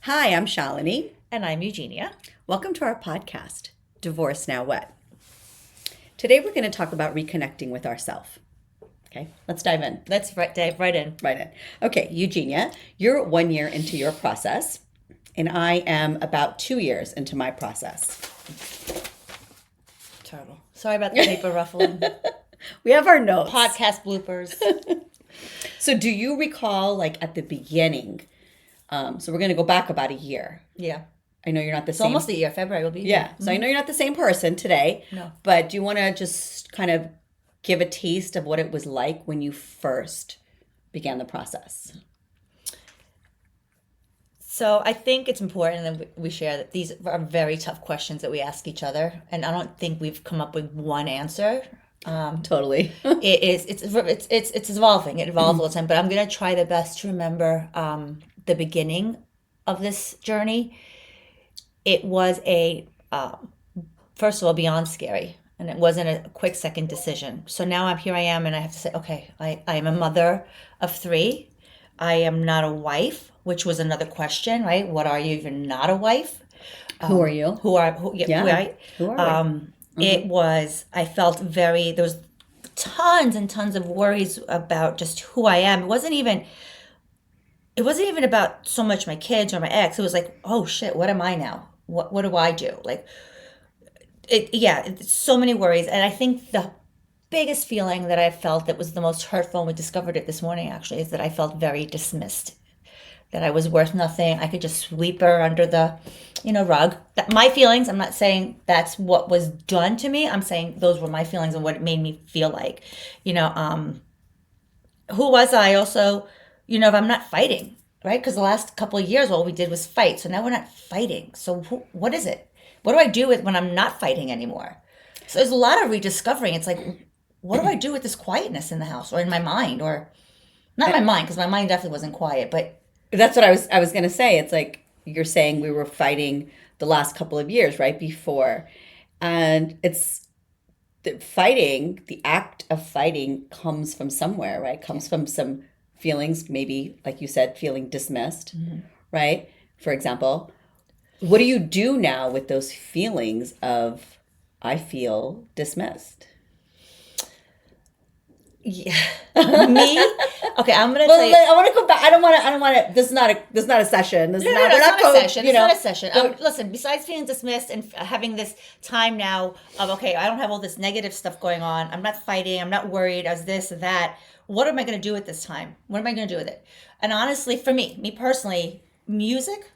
Hi, I'm Shalini. And I'm Eugenia. Welcome to our podcast, Divorce Now What? Today we're going to talk about reconnecting with ourselves. Okay, let's dive in. Let's dive right in. Right in. Okay, Eugenia, you're 1 year into your process, and I am about 2 years into my process. Terrible. Sorry about the paper ruffling. We have our notes. Podcast bloopers. So do you recall, like, at the beginning, so we're going to go back about a year. Yeah. I know you're not the It's same. almost a year. February will be. Yeah. So I know you're not the same person today. No. But do you want to just kind of give a taste of what it was like when you first began the process? So I think it's important that we share that these are very tough questions that we ask each other. And I don't think we've come up with one answer. Totally. It's evolving. It evolves all the time. But I'm going to try the best to remember the beginning of this journey. It was first of all, beyond scary. And it wasn't a quick second decision. So now here I am, and I have to say, okay, I am a mother of 3. I am not a wife, which was another question, right? What are you if you're not a wife? Who are you? Right? Who are we? It was, I felt there was tons and tons of worries about just who I am. It wasn't even about so much my kids or my ex. It was like, oh shit, what am I now? What do I do? Like, it's so many worries. And I think the biggest feeling that I felt that was the most hurtful, and we discovered it this morning actually, is that I felt very dismissed. That I was worth nothing. I could just sweep her under the, rug. My feelings, I'm not saying that's what was done to me. I'm saying those were my feelings and what it made me feel like. Who was I also, if I'm not fighting, right? Because the last couple of years, all we did was fight. So now we're not fighting. So what is it? What do I do when I'm not fighting anymore? So there's a lot of rediscovering. It's like, what do I do with this quietness in the house or in my mind? Or not my mind, because my mind definitely wasn't quiet, but That's what I was going to say. It's like you're saying we were fighting the last couple of years, right before. And it's the act of fighting comes from somewhere, right? Comes from some feelings, maybe, like you said, feeling dismissed, right? For example, what do you do now with those feelings of, I feel dismissed? Yeah. Me? Okay, I'm gonna tell you. I want to go back. I don't want to. This is not a session. This is not. It's not a session. It's not a session. Listen, besides feeling dismissed and having this time now of, okay, I don't have all this negative stuff going on. I'm not fighting. I'm not worried as this or that. What am I going to do at this time? What am I going to do with it? And honestly, for me personally, music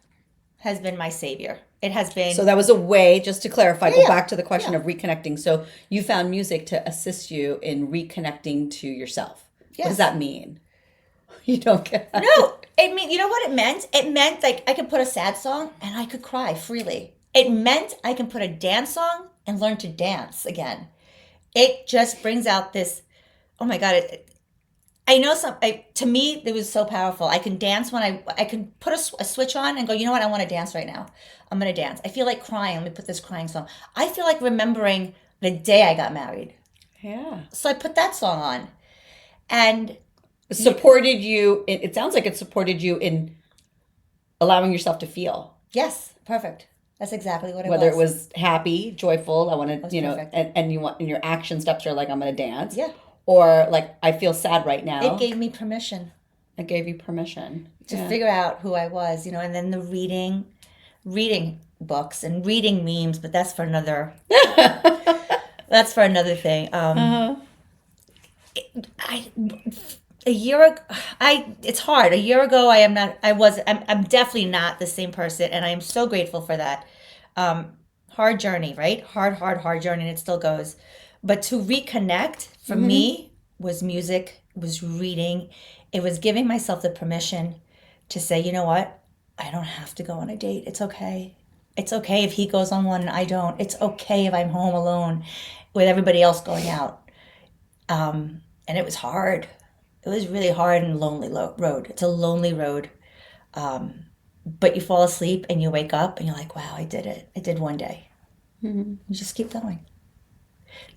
has been my savior. It has been. So that was a way, just to clarify, go back to the question of reconnecting. So you found music to assist you in reconnecting to yourself. Yes. What does that mean? You don't get that. No, you know what it meant? It meant like I could put a sad song and I could cry freely. It meant I can put a dance song and learn to dance again. It just brings out this, oh my God, I know to me, it was so powerful. I can dance when I can put a switch on and go, you know what? I want to dance right now. I'm going to dance. I feel like crying. Let me put this crying song. I feel like remembering the day I got married. Yeah. So I put that song on. And it supported you. It sounds like it supported you in allowing yourself to feel. Yes. Perfect. That's exactly what it was. Whether it was happy, joyful, I want to, perfect. and you want, and your action steps are like, I'm going to dance. Yeah. Or like, I feel sad right now. It gave me permission. It gave you permission. To figure out who I was, and then the reading books and reading memes, but that's for another, thing. A year ago, it's hard. A year ago, I'm definitely not the same person. And I am so grateful for that. Hard journey, right? Hard journey. And it still goes. But to reconnect for me was music, was reading. It was giving myself the permission to say, you know what? I don't have to go on a date. It's okay. It's okay if he goes on one and I don't. It's okay if I'm home alone with everybody else going out. And it was hard. It was really hard and lonely road. It's a lonely road. But you fall asleep and you wake up and you're like, wow, I did it. I did one day. You just keep going.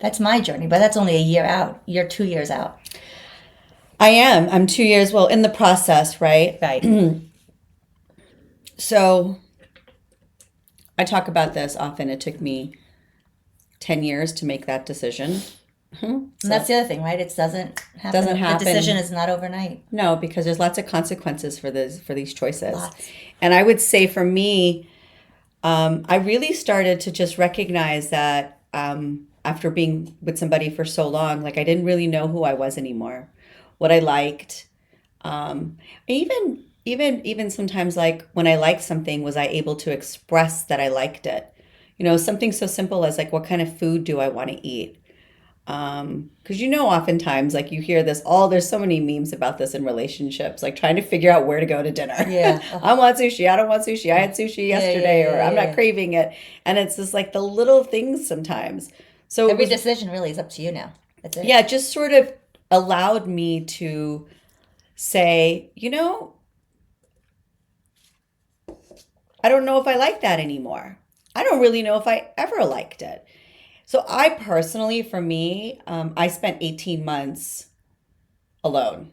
That's my journey, but that's only a year out. You're 2 years out. I'm 2 years, in the process, right? Right. So I talk about this often. It took me 10 years to make that decision. And that's So the other thing, right? It doesn't it doesn't happen. The decision happen. is not overnight. No, because there's lots of consequences for this for these choices. Lots. And I would say for me, I really started to just recognize that after being with somebody for so long, like I didn't really know who I was anymore, what I liked. Even sometimes like when I liked something, was I able to express that I liked it? Something so simple as like what kind of food do I want to eat? Because oftentimes like you hear this all there's so many memes about this in relationships, like trying to figure out where to go to dinner. Yeah. I want sushi, I don't want sushi, I had sushi Yeah, yeah, yesterday, yeah, or I'm yeah, not yeah. craving it. And it's just like the little things sometimes. So it Every was, decision really is up to you now. That's it. yeah, it just sort of allowed me to say, I don't know if I like that anymore. I don't really know if I ever liked it. So I personally, for me, I spent 18 months alone,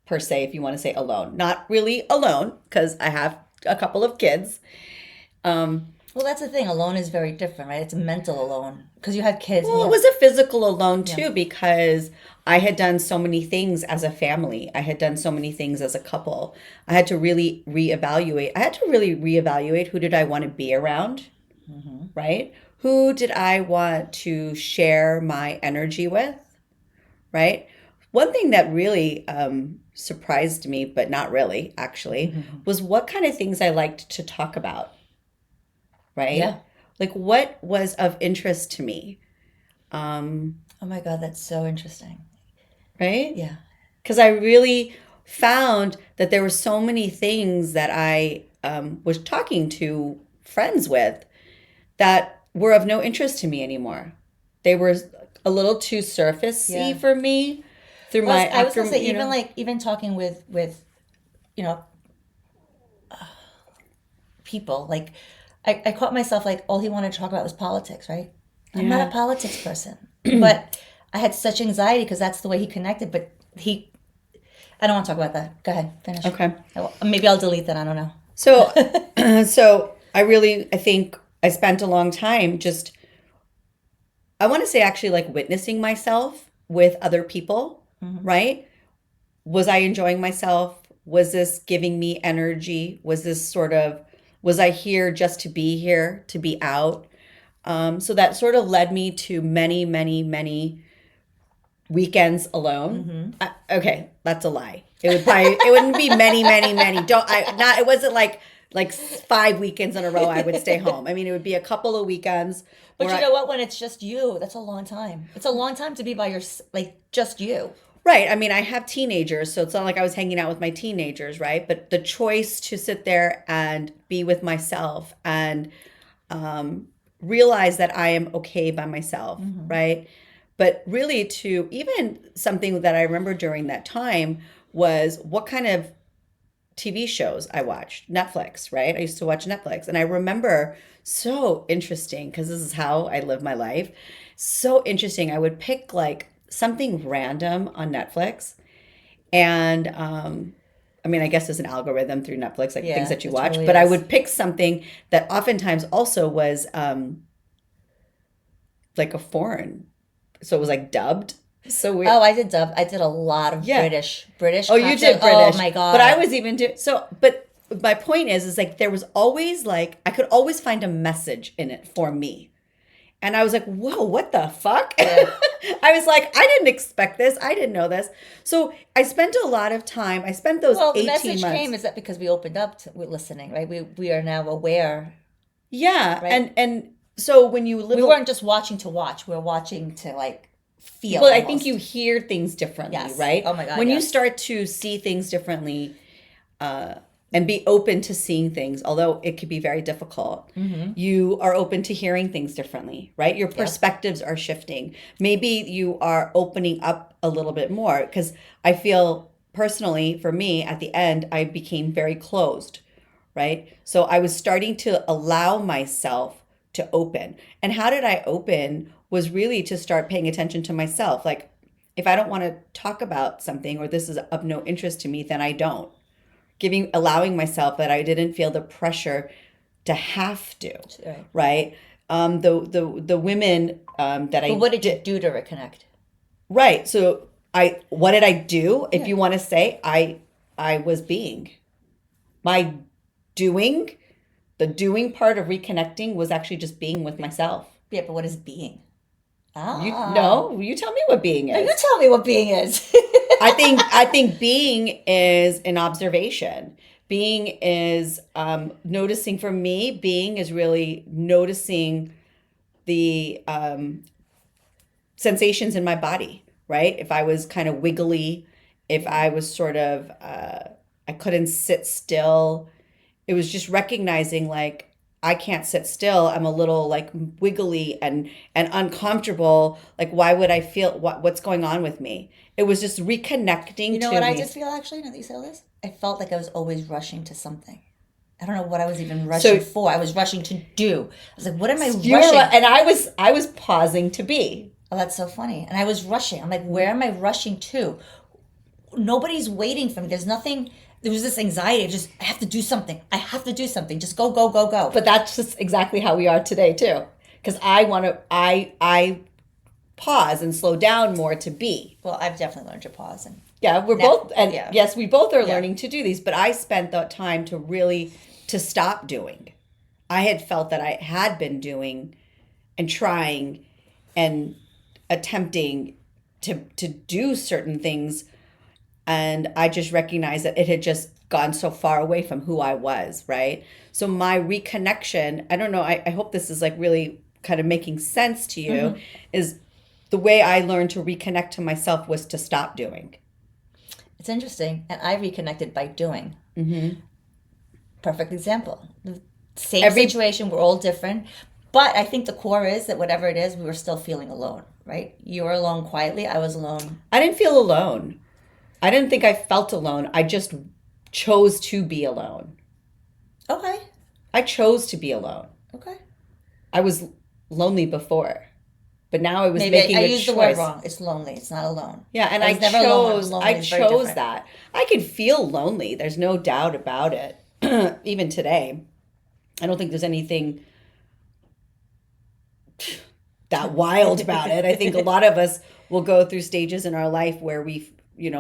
per se, if you want to say alone. Not really alone, because I have a couple of kids. Um, Well, that's the thing. Alone is very different, right? It's a mental alone because you have kids and well, you it have, was a physical alone yeah. too, because I had done so many things as a family. I had done so many things as a couple. I had to really reevaluate. I had to really reevaluate who did I want to be around, right? Who did I want to share my energy with, right? One thing that really surprised me, but not really actually, was what kind of things I liked to talk about, right? Yeah. Like what was of interest to me, um, Oh my God, that's so interesting. right? Yeah. Because I really found that there were so many things that I was talking to friends with that were of no interest to me anymore. They were a little too surfacey Yeah. for me through Well, my I was gonna after, say even like even talking with you know people like I caught myself like all he wanted to talk about was politics, right? I'm not a yeah. politics person, but I had such anxiety because that's the way he connected. But he, I don't want to talk about that. Go ahead, finish. Okay. Maybe I'll delete that. I don't know. So, so I think I spent a long time just, I want to say actually like witnessing myself with other people, right? Was I enjoying myself? Was this giving me energy? Was I here just to be here, to be out? So that sort of led me to many, many, many weekends alone. Okay, that's a lie. It wouldn't be many, many, many. Don't I not it wasn't like 5 weekends in a row I would stay home. I mean, it would be a couple of weekends But where you I know what? When it's just you, that's a long time. It's a long time to be by your like just you. right. I mean, I have teenagers, so it's not like I was hanging out with my teenagers, right? But the choice to sit there and be with myself and realize that I am okay by myself, right? But really, to even something that I remember during that time was what kind of TV shows I watched. Netflix, right? I used to watch Netflix. And I remember so interesting because this is how I live my life. So interesting. I would pick like something random on Netflix. And I mean, I guess there's an algorithm through Netflix, like things Yeah, that you it watch, totally but I is. would pick something that oftentimes also was like a foreign. So it was like dubbed. So we, Oh, I did dub. I did a lot of yeah. British Oh, you content. did Oh British, my but I God. was even doing so. But my point is like there was always like I could always find a message in it for me, and I was like, "Whoa, what the fuck?" Yeah. I was like, "I didn't expect this. I didn't know this." So I spent a lot of time. I spent those Well, the 18 message came months. is that because we opened up to we're listening, right? We are now aware, Yeah, right? and so when you live, We weren't just watching to watch. We were watching to like feel well, I think you almost. hear things differently, Yes. right? Oh my God, When you yes. start to see things differently, and be open to seeing things, although it could be very difficult. You are open to hearing things differently, right? Your Yep. perspectives are shifting. Maybe you are opening up a little bit more because I feel personally, for me, at the end, I became very closed, right? So I was starting to allow myself to open. And how did I open was really to start paying attention to myself. Like, if I don't want to talk about something or this is of no interest to me, then I don't, allowing myself that I didn't feel the pressure to have to, Right. right? The women that But I what did you did, do to reconnect? right. So what did I do? If Yeah. you want to say, I was being. My doing, the doing part of reconnecting was actually just being with myself. Yeah, but what is being? You Ah. no, you tell me what being No, you is. tell me what being is. I think being is an observation. Being is noticing. For me, being is really noticing the sensations in my body, right? If I was kind of wiggly, if I was sort of, I couldn't sit still. It was just recognizing like I can't sit still. I'm a little like wiggly and uncomfortable. Like why would I feel what's going on with me? It was just You reconnecting know to what I me. just feel actually, now that you say all this? I felt like I was always rushing to something. I don't know what I was even rushing So for. I was rushing to do. I was like, what am I you were, rushing? and I was pausing to be. Oh, that's so funny. And I was rushing. I'm like, where am I rushing to? Nobody's waiting for me. There's nothing. There was this anxiety of just, I have to do something. I have to do something. Just go, go, go, go. But that's just exactly how we are today too. Because I pause and slow down more to be. Well, I've definitely learned to pause. And Yeah, we're now, both, and yeah. yes, we both are Yeah. learning to do these, but I spent that time to really to stop doing. I had felt that I had been doing and trying and attempting to do certain things, and I just recognized that it had just gone so far away from who I was, right? So my reconnection, I don't know, I hope this is like really kind of making sense to you, is the way I learned to reconnect to myself was to stop doing. It's interesting. And I reconnected by doing. Perfect example. The same Every situation, we're all different. But I think the core is that whatever it is, we were still feeling alone, right? You were alone quietly. I was alone. I didn't feel alone. I didn't think I felt alone. I just chose to be alone. Okay. I chose to be alone. Okay. I was lonely before, but now I was Maybe making I a used the word choice. wrong. It's lonely. It's not alone. Yeah, and I I was never alone. chose Lonely I is very chose different. that. I could feel lonely. There's no doubt about it. Even today. I don't think there's anything that wild about it. I think a lot of us will go through stages in our life where we,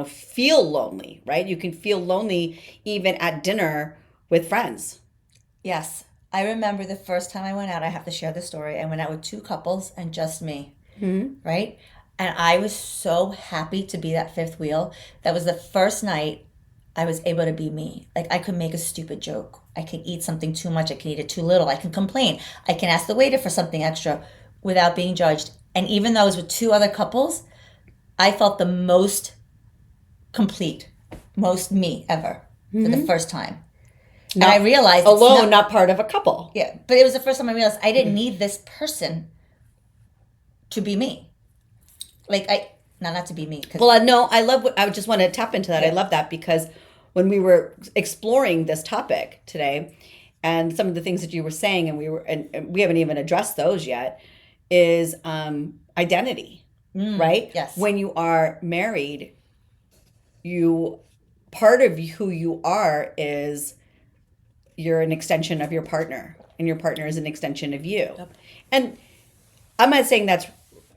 feel lonely, right? You can feel lonely even at dinner with friends. Yes. I remember the first time I went out, I have to share the story. I went out with two couples and just me, right? And I was so happy to be that fifth wheel. That was the first night I was able to be me. Like I could make a stupid joke. I can eat something too much. I can eat it too little. I can complain. I can ask the waiter for something extra without being judged. And even though I was with two other couples, I felt the most complete, most me ever for the first time. And I Not realized it's alone, not, not part of a couple. yeah, but it was the first time I realized I didn't need this person to be me. Like I, not to be me, because Well, no, I love what I just want to tap into that. I yeah, love that because when we were exploring this topic today and some of the things that you were saying, and we haven't even addressed those yet, is identity, right? yes, When you are married, you part of who you are is you're an extension of your partner, and your partner is an extension of you. And I'm not saying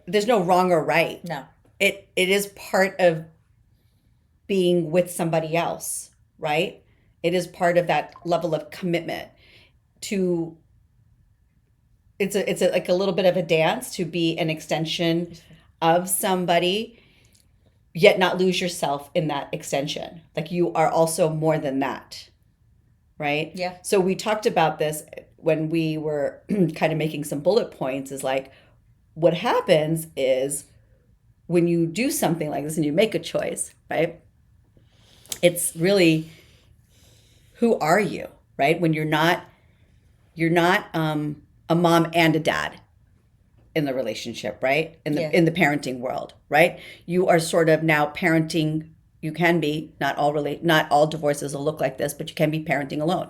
there's no wrong or right. no, It is part of being with somebody else, right? It is part of that level of commitment to it's like a little bit of a dance to be an extension of somebody, yet not lose yourself in that extension. Like you are also more than that, right? yeah, So we talked about this when we were kind of making some bullet points, is like what happens is when you do something like this and you make a choice, right? It's really, who are you, right? When you're not a mom and a dad in the relationship, right? In the yeah, in the parenting world, right? You are sort of now parenting. You can be, not all divorces will look like this, but you can be parenting alone,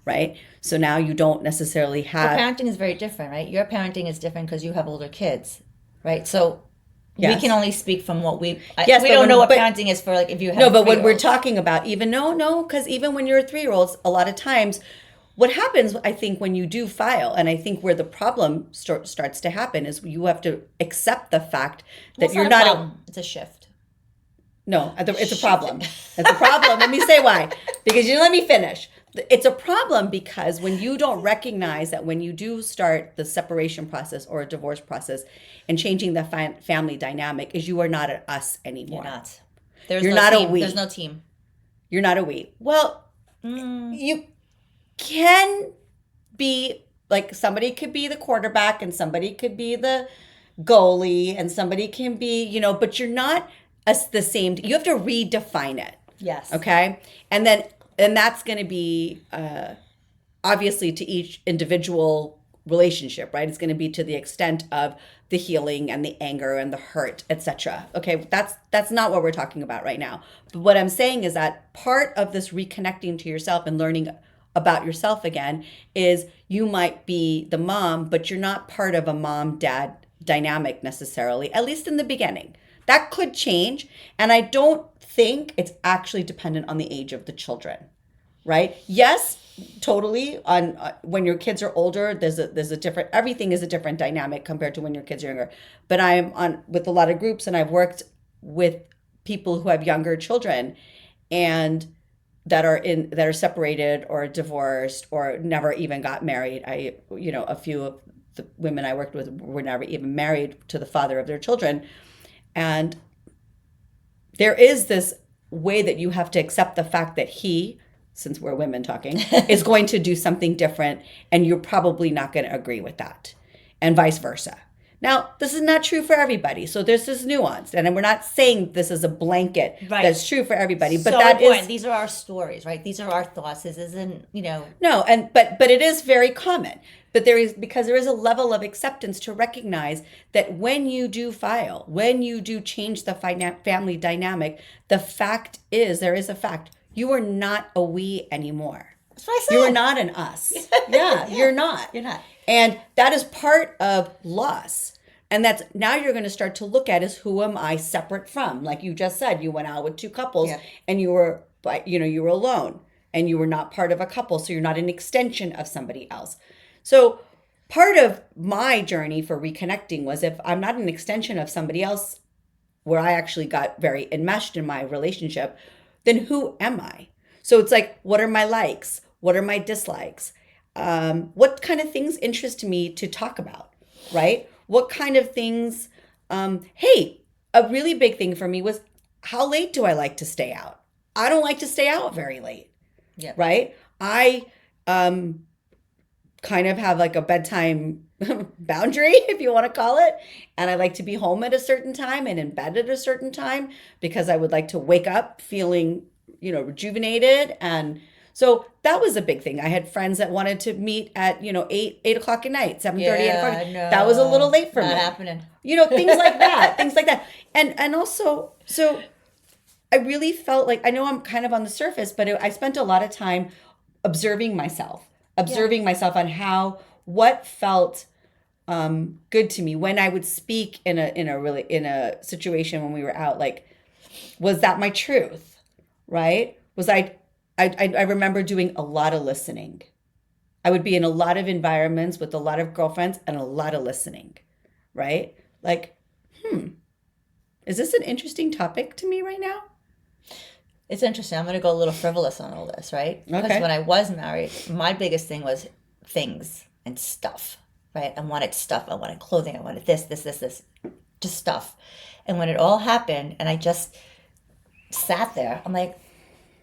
right? So now you don't necessarily well, have. parenting is very different, right? Your parenting is different because you have older kids, right? So We can Yes. only speak from what Yes, we but don't know when what but parenting is for, like, if you have no, a but when we're 3-year-old. talking about even no, because even when you're a 3-year-old, a lot of times, what happens, I think, when you do file, and I think where the problem starts to happen is you have to accept the fact Well, that it's you're not a not a problem. It's a shift. no, it's a Shift. problem. It's a problem. Let me say why. Because you let me finish. It's a problem because when you don't recognize that when you do start the separation process or a divorce process and changing the family dynamic is you are not an us You're anymore. not. There's You're no not a team. There's we. no team. You're not a we. Well, Mm, you can be like somebody could be the quarterback and somebody could be the goalie and somebody can be, but you're not as the same. You have to redefine it. yes. Okay. And that's going to be obviously to each individual relationship, right? It's going to be to the extent of the healing and the anger and the hurt, etc. Okay, that's not what we're talking about right now. But what I'm saying is that part of this reconnecting to yourself and learning about yourself again is you might be the mom, but you're not part of a mom dad dynamic necessarily, at least in the beginning. That could change, and I don't think it's actually dependent on the age of the children, right? Yes, totally. On when your kids are older, there's a different, everything is a different dynamic compared to when your kids are younger. But I'm on with a lot of groups, and I've worked with people who have younger children, and that are separated or divorced or never even got married. A few of the women I worked with were never even married to the father of their children, and there is this way that you have to accept the fact that he, since we're women talking, is going to do something different and you're probably not going to agree with that, and vice versa. Now, this is not true for everybody. So there's this nuance. And we're not saying this is a blanket Right. that's true for everybody, but So that important. is These are our stories, right? These are our thoughts. This isn't. no, and but it is very common. But there is because there is a level of acceptance to recognize that when you do file, when you do change the family dynamic, the fact is there is a fact. You are not a we anymore. That's what You I are said. not an us. Yeah, Yeah. you're not. You're not. And that is part of loss. And that's now you're going to start to look at is who am I separate from? Like you just said, you went out with two couples Yeah. and you were alone and you were not part of a couple, so you're not an extension of somebody else. So part of my journey for reconnecting was if I'm not an extension of somebody else where I actually got very enmeshed in my relationship, then who am I? So it's like, what are my likes? What are my dislikes? What kind of things interest me to talk about, right? What kind of things, hey, a really big thing for me was how late do I like to stay out? I don't like to stay out very late, Yeah. right? I kind of have like a bedtime boundary, if you want to call it. And I like to be home at a certain time and in bed at a certain time because I would like to wake up feeling, rejuvenated. And so that was a big thing. I had friends that wanted to meet at, 8 o'clock at night, 7:30, 8 o'clock. Yeah. That was a little No. late for Not me. happening. Things like that, things like that. And also, so I really felt like I know I'm kind of on the surface, but I spent a lot of time observing myself, Yeah. on what felt good to me when I would speak in a situation when we were out. Like, was that my truth? Right? Was I remember doing a lot of listening. I would be in a lot of environments with a lot of girlfriends and a lot of listening. Right? Like, is this an interesting topic to me right now? It's interesting. I'm going to go a little frivolous on all this, right? Because Okay. when I was married, my biggest thing was things and stuff, right? I wanted stuff. I wanted clothing. I wanted this, just stuff. And when it all happened and I just sat there, I'm like,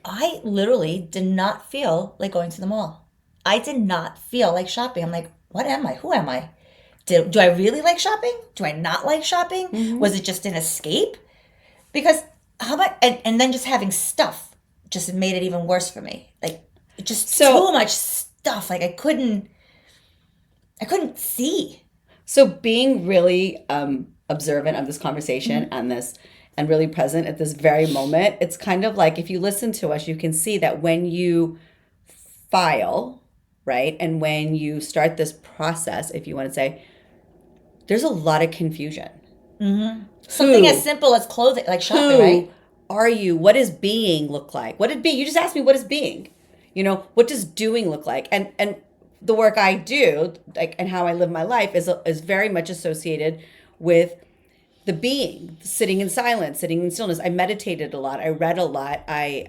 I literally did not feel like going to the mall. I did not feel like shopping. I'm like, what am I? Who am I? Do I really like shopping? Do I not like shopping? Was it just an escape? Because how about and then just having stuff just made it even worse for me. Like just So too much stuff. Like I couldn't see. So being really observant of this conversation and really present at this very moment, it's kind of like if you listen to us, you can see that when you file, right, and when you start this process, if you want to say, there's a lot of confusion. Something as Who? simple as clothing, like shopping, Who right? are you? What does being look like? What did be? You just asked me what is being. What does doing look like? And the work I do, like, and how I live my life is very much associated with the being, sitting in silence, sitting in stillness. I meditated a lot. I read a lot. I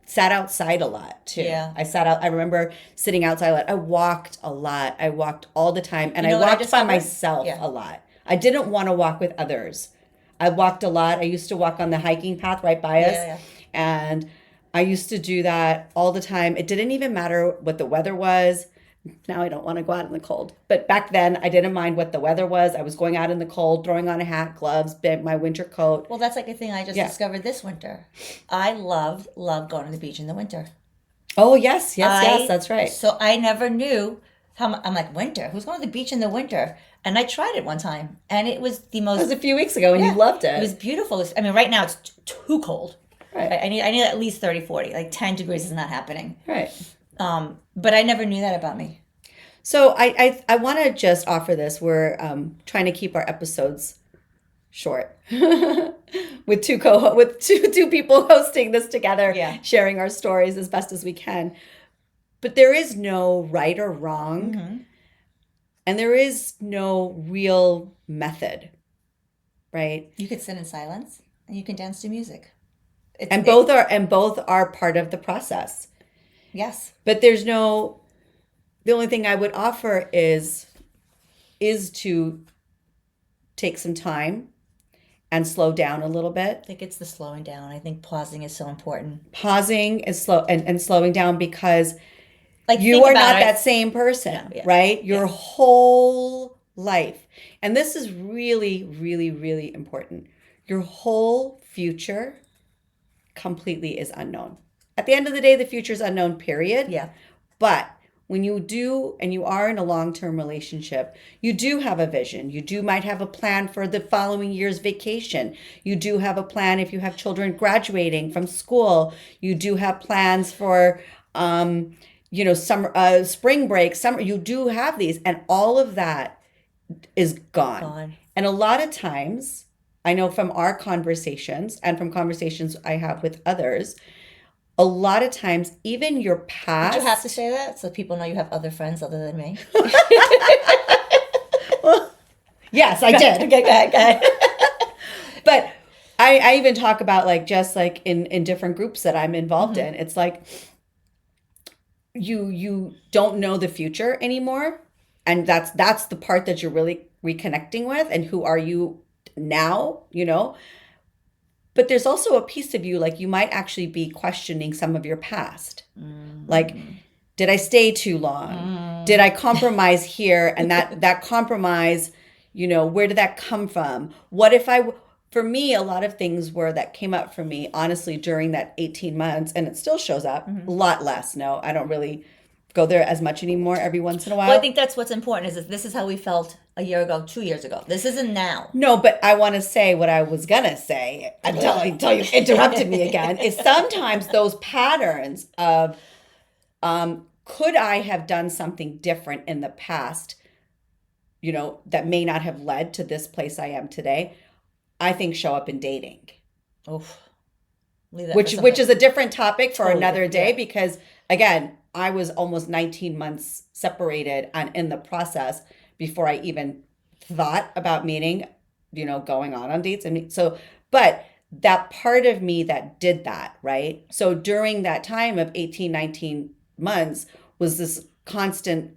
sat outside a lot too. Yeah. I sat out. I remember sitting outside a lot. I walked a lot. I walked all the time, and You I know what I walked by discovered? myself Yeah. a lot. I didn't want to walk with others. I walked a lot. I used to walk on the hiking path right by us, Yeah. and I used to do that all the time. It didn't even matter what the weather was. Now I don't want to go out in the cold. But back then, I didn't mind what the weather was. I was going out in the cold, throwing on a hat, gloves, my winter coat. Well, that's like a thing I just Yeah. discovered this winter. I love going to the beach in the winter. Oh, yes, yes, yes, I that's right. so I never knew I'm like, winter. Who's going to the beach in the winter? And I tried it one time, and it was the That was most. a few weeks ago, and you Yeah, loved it was it. beautiful. I mean, right now it's too cold. Right, I need at least 30, 40. Like 10 degrees is not happening. right. But I never knew that about me. So I want to just offer this. We're trying to keep our episodes short with two people hosting this together, Yeah. sharing our stories as best as we can. But there is no right or wrong, and there is no real method, right? You could sit in silence and you can dance to music. And both are part of the process. Yes. But the only thing I would offer is to take some time and slow down a little bit. I think it's the slowing down. I think pausing is so important. Pausing is and slowing down, because Like you think are about not it. that same person, Yeah. right? Your whole life. And this is really, really, really important. Your whole future completely is unknown. At the end of the day, the future is unknown, period. Yeah. But when you do, and you are in a long-term relationship, you do have a vision. You do might have a plan for the following year's vacation. You do have a plan if you have children graduating from school. You do have plans for, summer, spring break, summer. You do have these, and all of that is gone. Gone. And a lot of times, I know from our conversations and from conversations I have with others, a lot of times, even your past. Did you have to say that so people know you have other friends other than me? Yes, I did. Okay, go ahead. But I even talk about, like, just like in different groups that I'm involved in. It's like you don't know the future anymore. And that's the part that you're really reconnecting with. And who are you now, But there's also a piece of you, like, you might actually be questioning some of your past. Like, did I stay too long? Did I compromise here? And that compromise, where did that come from? What if for me, a lot of things that came up for me, honestly, during that 18 months, and it still shows up a lot less. No, I don't really go there as much anymore, every once in a while. Well, I think that's what's important is this is how we felt a year ago, 2 years ago. This isn't now. No, but I want to say what I was going to say until you interrupted me again, is sometimes those patterns of, could I have done something different in the past, that may not have led to this place I am today, I think show up in dating. Oof. Leave that Which is a different topic for Totally another different, day, yeah. because, again, I was almost 19 months separated and in the process before I even thought about meeting, going on dates. And so, but that part of me that did that, right? So during that time of 18, 19 months was this constant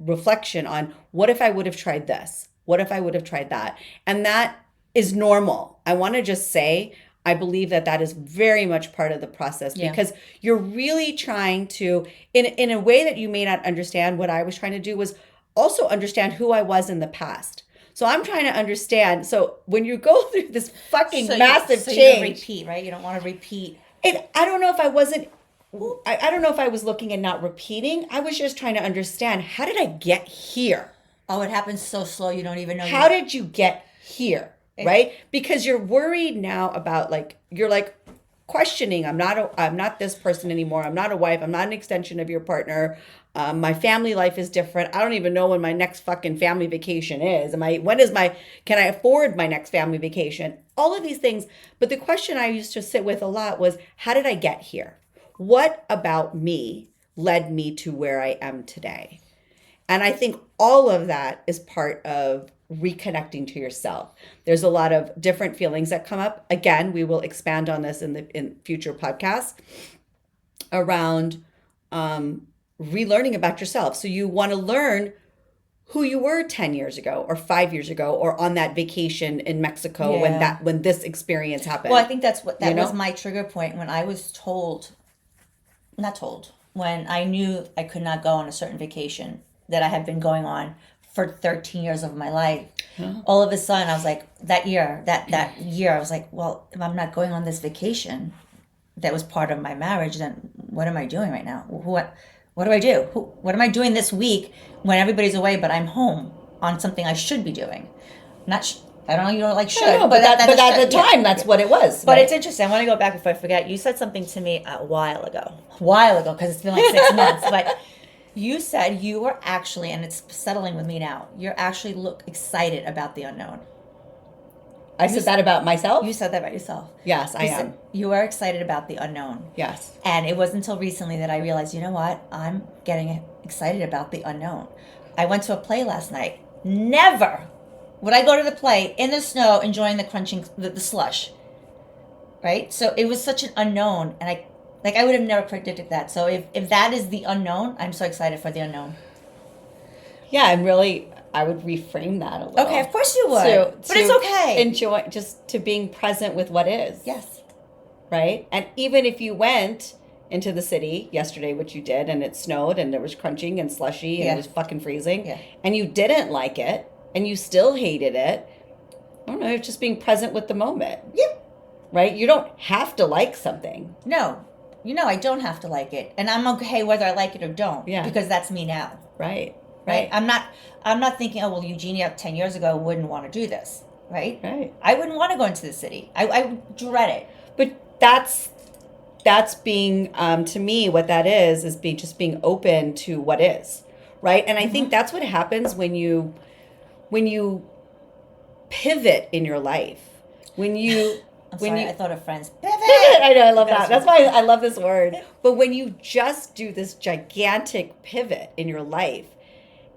reflection on, what if I would have tried this? What if I would have tried that? And that is normal. I want to just say, I believe that is very much part of the process, Yeah. because you're really trying to, in a way that you may not understand. What I was trying to do was also understand who I was in the past. So I'm trying to understand. So when you go through this fucking massive You don't change, repeat, right? You don't want to repeat. I don't know if I wasn't, I don't know if I was looking and not repeating. I was just trying to understand, how did I get here? Oh, it happens so slow you don't even know. How did you get here? Right? Because you're worried now about, like, you're like, questioning. I'm not this person anymore. I'm not a wife. I'm not an extension of your partner. My family life is different. I don't even know when my next fucking family vacation is. Can I afford my next family vacation? All of these things. But the question I used to sit with a lot was, how did I get here? What about me led me to where I am today? And I think all of that is part of reconnecting to yourself. There's a lot of different feelings that come up. Again, we will expand on this in future podcasts around relearning about yourself. So you want to learn who you were 10 years ago or 5 years ago or on that vacation in Mexico Yeah. when this experience happened. Well, I think that's what that You know? was my trigger point when I was told, not told, when I knew I could not go on a certain vacation that I had been going on for 13 years of my life. All of a sudden, I was like, that year, I was like, well, if I'm not going on this vacation that was part of my marriage, then what am I doing right now? What do I do? What am I doing this week when everybody's away, but I'm home on something I should be doing? Not, I don't know, you don't like should, No, but at the time, that's what it was. But right? it's interesting. I want to go back before I forget. You said something to me a while ago, because it's been like 6 months. But you said you were actually, and it's settling with me now. You're actually excited about the unknown. I said that about myself? You said that about yourself. Yes, I am. You are excited about the unknown. Yes. And it wasn't until recently that I realized, you know what? I'm getting excited about the unknown. I went to a play last night. Never would I go to the play in the snow, enjoying the crunching, the slush. Right? So it was such an unknown, and I would have never predicted that. So if that is the unknown, I'm so excited for the unknown. Yeah, I would reframe that a little. Okay, of course you would. But it's okay. Enjoy just to being present with what is. Yes. Right? And even if you went into the city yesterday, which you did, and it snowed and there was crunching and slushy and it was fucking freezing, and you didn't like it and you still hated it, I don't know, it's just being present with the moment. Yep. Right? You don't have to like something. No. I don't have to like it. And I'm okay whether I like it or don't. Yeah. Because that's me now. Right. Right? I'm not thinking, oh, well, Eugenia 10 years ago wouldn't want to do this. Right? Right. I wouldn't want to go into the city. I dread it. But that's being, to me, what that is being open to what is. Right? And I think that's what happens when you pivot in your life. When you... I thought of friends. Pivot! I know, I love that. That's why I love this word. But when you just do this gigantic pivot in your life,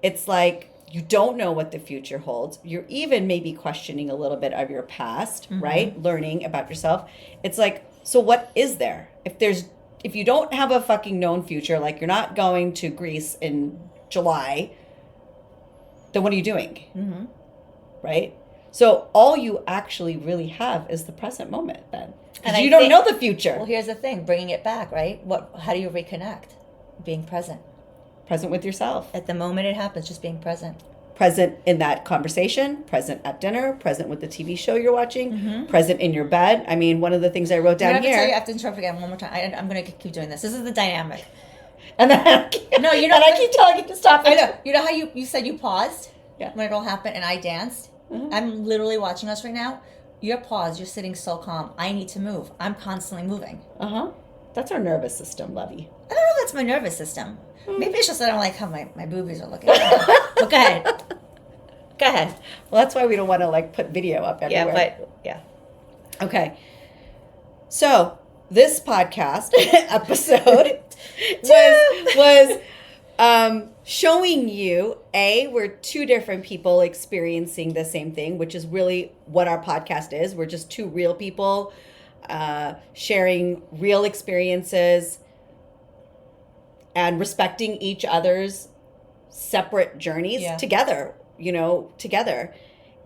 it's like you don't know what the future holds. You're even maybe questioning a little bit of your past, right? Learning about yourself. It's like, so what is there? If you don't have a fucking known future, like you're not going to Greece in July, then what are you doing? Mm-hmm. Right? So all you actually really have is the present moment then. Because you don't know the future. Well, here's the thing, bringing it back, right? How do you reconnect? Being present. Present with yourself. At the moment it happens, just being present. Present in that conversation, present at dinner, present with the TV show you're watching, present in your bed. I mean, one of the things I wrote down here. I have to interrupt again one more time. I'm going to keep doing this. This is the dynamic. And then I keep telling you to stop. I know. You know how you said you paused? Yeah. When it all happened and I danced? I'm literally watching us right now. You're paused. You're sitting so calm. I need to move. I'm constantly moving. That's our nervous system, Lovey. I don't know if that's my nervous system. Maybe it's just that I don't like how my boobies are looking. But go ahead. Go ahead. Well, that's why we don't want to put video up everywhere. Okay. So this podcast episode was showing you, we're two different people experiencing the same thing, which is really what our podcast is. We're just two real people sharing real experiences and respecting each other's separate journeys together.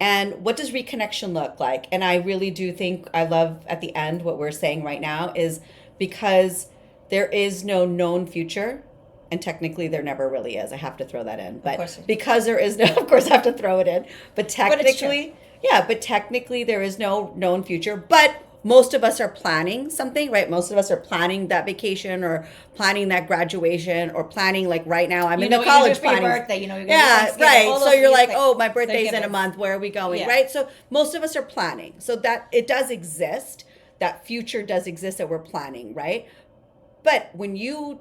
And what does reconnection look like? And I really do think, I love at the end what we're saying right now is because there is no known future. And technically, there never really is. I have to throw that in. But because there is no, of course, I have to throw it in. But technically, there is no known future. But most of us are planning something, right? Most of us are planning that vacation or planning that graduation or planning, like right now, I'm in the college planning. Your birthday, you're going to right. So you're like, oh, my birthday's in a month. Where are we going, right? So most of us are planning. So that it does exist. that future does exist that we're planning, right? But when you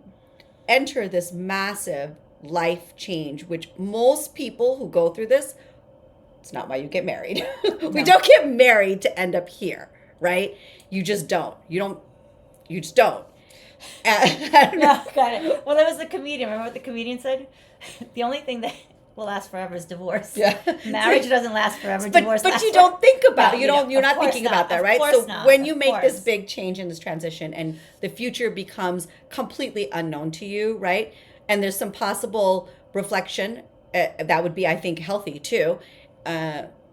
enter this massive life change, which most people who go through this, it's not why you get married. We No. don't get married to end up here, right? You just don't. You just don't. No, got it. Well, that was the comedian. Remember what the comedian said? The only thing that will last forever is divorce. Yeah. Marriage doesn't last forever. But Divorce but lasts you don't think about No, it. you don't. You're Of not course thinking not. about that, Of right? course So not. when you Of make this course. big change in this transition and the future becomes completely unknown to you, right? And there's some possible reflection that would be, I think, healthy too.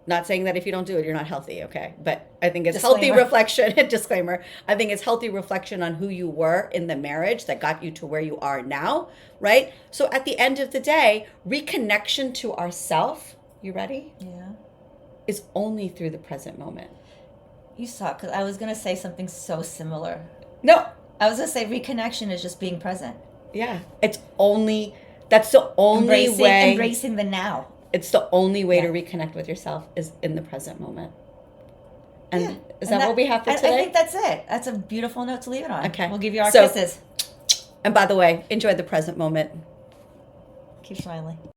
Not saying that if you don't do it, you're not healthy, okay? But I think it's healthy Disclaimer. reflection. Disclaimer. I think it's healthy reflection on who you were in the marriage that got you to where you are now, right? So at the end of the day, reconnection to ourself. You ready? Yeah. Is only through the present moment. You saw, because I was going to say something so similar. No, I was going to say reconnection is just being present. yeah. That's the only way. Embracing the now. It's the only way to Yeah. reconnect with yourself is in the present moment. And Yeah. is And that what we have for today? I think that's it. That's a beautiful note to leave it on. Okay. We'll give you our So- kisses. And by the way, enjoy the present moment. Keep smiling.